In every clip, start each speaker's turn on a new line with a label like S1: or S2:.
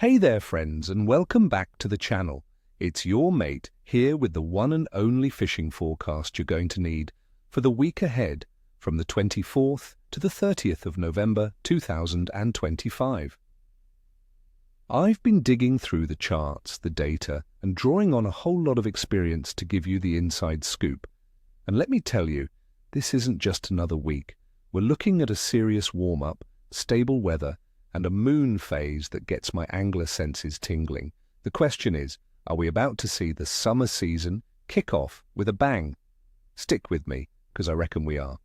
S1: Hey there friends, and welcome back to the channel. It's your mate here with the one and only fishing forecast you're going to need for the week ahead from the 24th to the 30th of November 2025. I've been digging through the charts, the data, and drawing on a whole lot of experience to give you the inside scoop. And let me tell you, this isn't just another week. We're looking at a serious warm-up, stable weather, and a moon phase that gets my angler senses tingling. The question is, are we about to see the summer season kick off with a bang? Stick with me, because I reckon we are.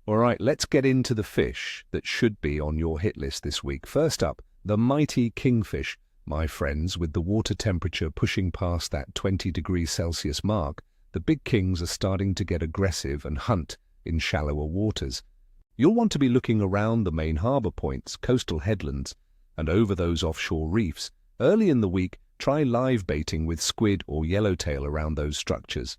S1: All right, let's get into the fish that should be on your hit list this week. First up, the mighty kingfish. My friends, with the water temperature pushing past that 20 degrees Celsius mark, the big kings are starting to get aggressive and hunt in shallower waters. You'll want to be looking around the main harbour points, coastal headlands, and over those offshore reefs. Early in the week, try live baiting with squid or yellowtail around those structures.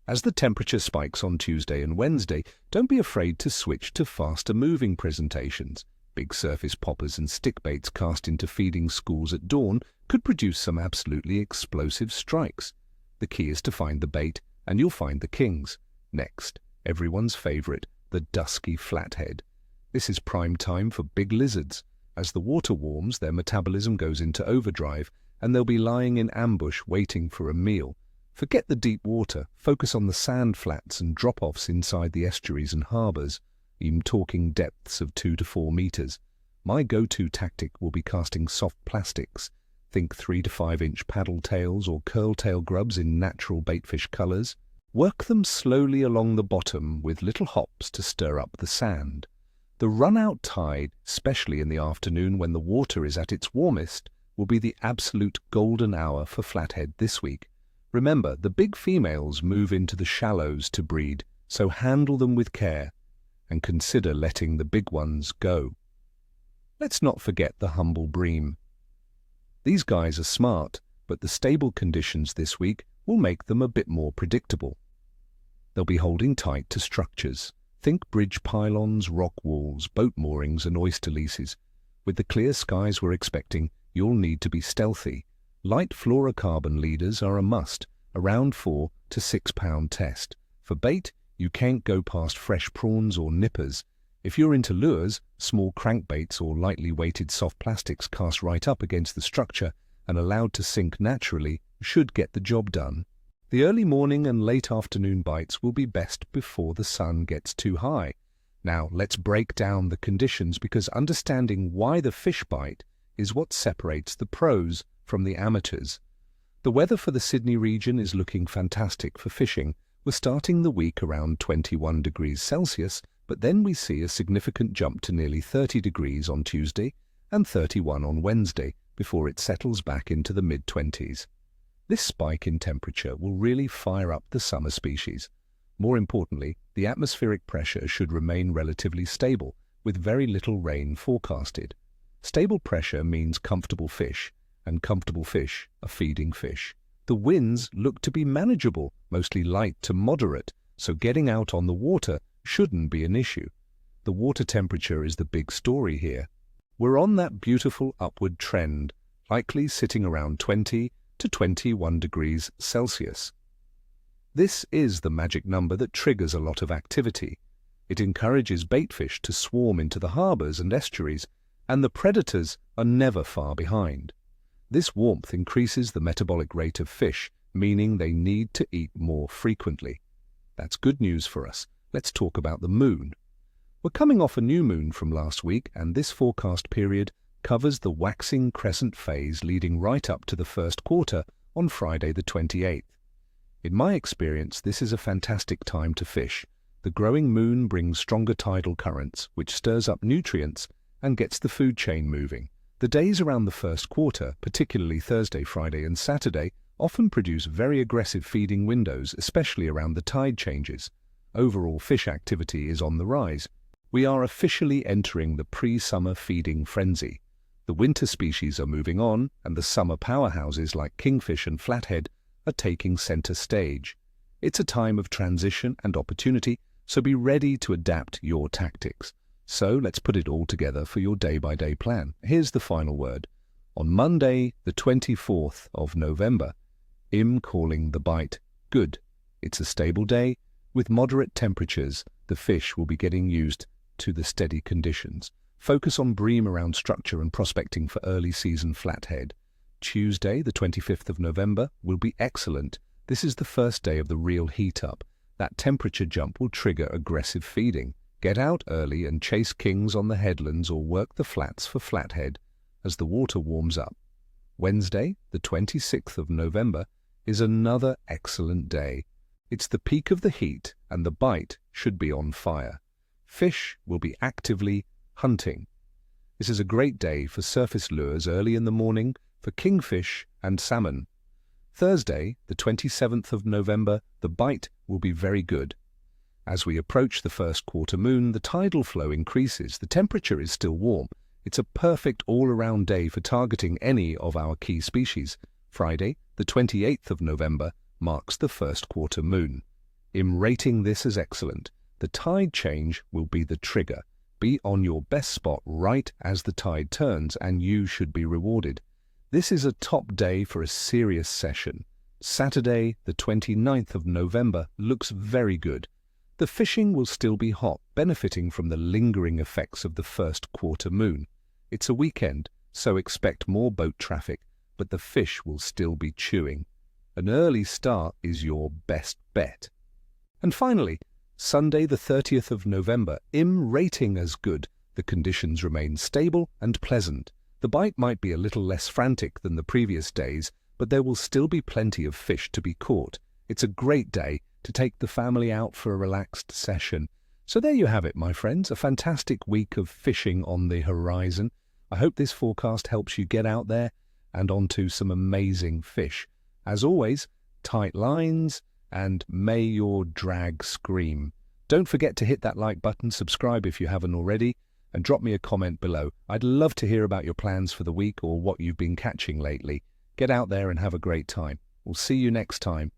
S1: As the temperature spikes on Tuesday and Wednesday, don't be afraid to switch to faster-moving presentations. Big surface poppers and stick baits cast into feeding schools at dawn could produce some absolutely explosive strikes. The key is to find the bait, and you'll find the kings. Next, everyone's favourite, the dusky flathead. This is prime time for big lizards. As the water warms, their metabolism goes into overdrive, and they'll be lying in ambush waiting for a meal. Forget the deep water, focus on the sand flats and drop-offs inside the estuaries and harbours, even talking depths of 2 to 4 meters. My go-to tactic will be casting soft plastics. Think 3 to 5 inch paddle tails or curl tail grubs in natural baitfish colours. Work them slowly along the bottom with little hops to stir up the sand. The run-out tide, especially in the afternoon when the water is at its warmest, will be the absolute golden hour for flathead this week. Remember, the big females move into the shallows to breed, so handle them with care and consider letting the big ones go. Let's not forget the humble bream. These guys are smart, but the stable conditions this week will make them a bit more predictable. They'll be holding tight to structures. Think bridge pylons, rock walls, boat moorings and oyster leases. With the clear skies we're expecting, you'll need to be stealthy. Light fluorocarbon leaders are a must, around 4 to 6 pound test. For bait, you can't go past fresh prawns or nippers. If you're into lures, small crankbaits or lightly weighted soft plastics cast right up against the structure and allowed to sink naturally should get the job done. The early morning and late afternoon bites will be best before the sun gets too high. Now let's break down the conditions, because understanding why the fish bite is what separates the pros from the amateurs. The weather for the Sydney region is looking fantastic for fishing. We're starting the week around 21 degrees Celsius, but then we see a significant jump to nearly 30 degrees on Tuesday and 31 on Wednesday before it settles back into the mid-20s. This spike in temperature will really fire up the summer species. More importantly, the atmospheric pressure should remain relatively stable, with very little rain forecasted. Stable pressure means comfortable fish, and comfortable fish are feeding fish. The winds look to be manageable, mostly light to moderate, so getting out on the water shouldn't be an issue. The water temperature is the big story here. We're on that beautiful upward trend, likely sitting around 20 to 21 degrees Celsius. This is the magic number that triggers a lot of activity. It encourages baitfish to swarm into the harbours and estuaries, and the predators are never far behind. This warmth increases the metabolic rate of fish, meaning they need to eat more frequently. That's good news for us. Let's talk about the moon. We're coming off a new moon from last week, and this forecast period covers the waxing crescent phase leading right up to the first quarter on Friday the 28th. In my experience, this is a fantastic time to fish. The growing moon brings stronger tidal currents, which stirs up nutrients and gets the food chain moving. The days around the first quarter, particularly Thursday, Friday and Saturday, often produce very aggressive feeding windows, especially around the tide changes. Overall fish activity is on the rise. We are officially entering the pre-summer feeding frenzy. The winter species are moving on, and the summer powerhouses like kingfish and flathead are taking center stage. It's a time of transition and opportunity, so be ready to adapt your tactics. So let's put it all together for your day-by-day plan. Here's the final word. On Monday, the 24th of November, Im calling the bite good. It's a stable day. With moderate temperatures, the fish will be getting used to the steady conditions. Focus on bream around structure and prospecting for early season flathead. Tuesday, the 25th of November, will be excellent. This is the first day of the real heat up. That temperature jump will trigger aggressive feeding. Get out early and chase kings on the headlands or work the flats for flathead as the water warms up. Wednesday, the 26th of November, is another excellent day. It's the peak of the heat and the bite should be on fire. Fish will be actively hunting. This is a great day for surface lures early in the morning for kingfish and salmon. Thursday, the 27th of November, the bite will be very good. As we approach the first quarter moon, the tidal flow increases. The temperature is still warm. It's a perfect all-around day for targeting any of our key species. Friday, the 28th of November, marks the first quarter moon. I'm rating this as excellent. The tide change will be the trigger. Be on your best spot right as the tide turns and you should be rewarded. This is a top day for a serious session. Saturday, the 29th of November, looks very good. The fishing will still be hot, benefiting from the lingering effects of the first quarter moon. It's a weekend, so expect more boat traffic, but the fish will still be chewing. An early start is your best bet. And finally, Sunday the 30th of November, I'm rating as good. The conditions remain stable and pleasant. The bite might be a little less frantic than the previous days, but there will still be plenty of fish to be caught. It's a great day to take the family out for a relaxed session. So there you have it, my friends, a fantastic week of fishing on the horizon. I hope this forecast helps you get out there and onto some amazing fish. As always, tight lines, and may your drag scream. Don't forget to hit that like button, subscribe if you haven't already, and drop me a comment below. I'd love to hear about your plans for the week or what you've been catching lately. Get out there and have a great time. We'll see you next time.